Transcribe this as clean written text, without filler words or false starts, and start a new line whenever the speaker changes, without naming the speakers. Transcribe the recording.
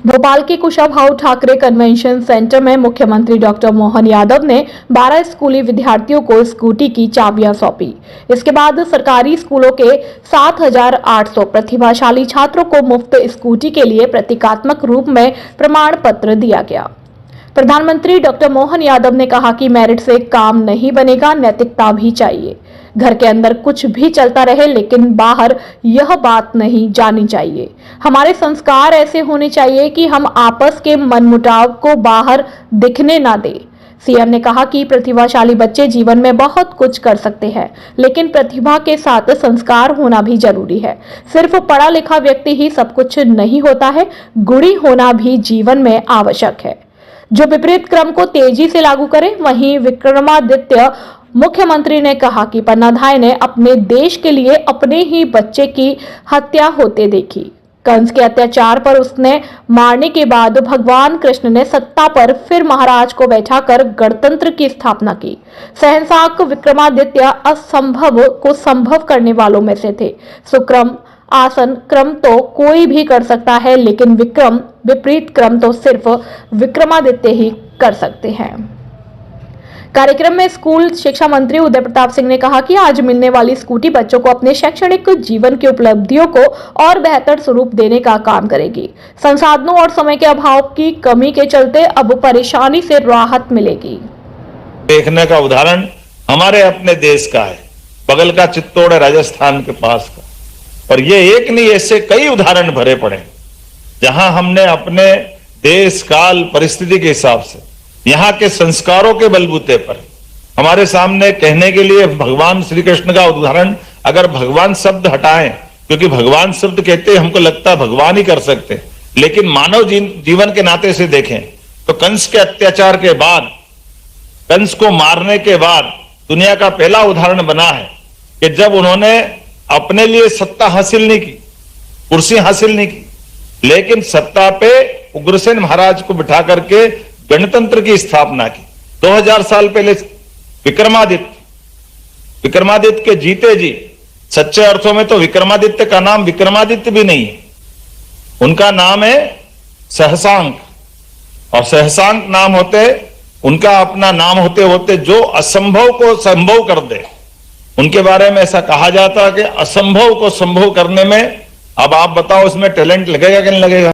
भोपाल के Kushabhau Thackeray convention centre में मुख्यमंत्री डॉक्टर मोहन यादव ने 12 स्कूली विद्यार्थियों को स्कूटी की चाबियां सौंपी। इसके बाद सरकारी स्कूलों के 7,800 प्रतिभाशाली छात्रों को मुफ्त स्कूटी के लिए प्रतीकात्मक रूप में प्रमाण पत्र दिया गया। प्रधानमंत्री डॉक्टर मोहन यादव ने कहा कि मेरिट से काम नहीं बनेगा, नैतिकता भी चाहिए। घर के अंदर कुछ भी चलता रहे लेकिन बाहर यह बात नहीं जानी चाहिए। हमारे संस्कार ऐसे होने चाहिए कि हम आपस के मनमुटाव को बाहर दिखने ना दें। सीएम ने कहा कि प्रतिभाशाली बच्चे जीवन में बहुत कुछ कर सकते हैं, लेकिन प्रतिभा के साथ संस्कार होना भी जरूरी है। सिर्फ पढ़ा लिखा व्यक्ति ही सब कुछ नहीं होता है, गुणी होना भी जीवन में आवश्यक है। जो विपरीत क्रम को तेजी से लागू करे। वहीं विक्रमादित्य मुख्यमंत्री ने कहा कि पन्नाधाय ने अपने देश के लिए अपने ही बच्चे की हत्या होते देखी। कंस के अत्याचार पर उसने मारने के बाद भगवान कृष्ण ने सत्ता पर फिर महाराज को बैठाकर गणतंत्र की स्थापना की। शहंशाह विक्रमादित्य असंभव को संभव करने वालों में से थे। सुक्रम आसन क्रम तो कोई भी कर सकता है, लेकिन विक्रम विपरीत क्रम तो सिर्फ विक्रमादित्य ही कर सकते हैं। कार्यक्रम में स्कूल शिक्षा मंत्री उदय प्रताप सिंह ने कहा कि आज मिलने वाली स्कूटी बच्चों को अपने शैक्षणिक जीवन की उपलब्धियों को और बेहतर स्वरूप देने का काम करेगी। संसाधनों और समय के अभाव की कमी के चलते अब परेशानी से राहत मिलेगी।
देखने का उदाहरण हमारे अपने देश का है, बगल का चित्तौड़ राजस्थान के पास का, और ये एक नहीं ऐसे कई उदाहरण भरे पड़े जहां हमने अपने देश काल परिस्थिति के हिसाब से यहाँ के संस्कारों के बलबूते पर हमारे सामने कहने के लिए भगवान श्री कृष्ण का उदाहरण, अगर भगवान शब्द हटाएं, क्योंकि भगवान शब्द कहते हमको लगता है भगवान ही कर सकते, लेकिन मानव जीवन के नाते से देखें तो कंस के अत्याचार के बाद, कंस को मारने के बाद दुनिया का पहला उदाहरण बना है कि जब उन्होंने अपने लिए सत्ता हासिल नहीं की, कुर्सी हासिल नहीं की, लेकिन सत्ता पे उग्रसेन महाराज को बिठा करके गणतंत्र की स्थापना की। 2000 साल पहले विक्रमादित्य के जीते जी, सच्चे अर्थों में तो विक्रमादित्य का नाम विक्रमादित्य भी नहीं है, उनका नाम है सहसांक, और सहसांक नाम होते, उनका अपना नाम होते होते जो असंभव को संभव कर दे। उनके बारे में ऐसा कहा जाता है कि असंभव को संभव करने में, अब आप बताओ उसमें टैलेंट लगेगा कि नहीं लगेगा।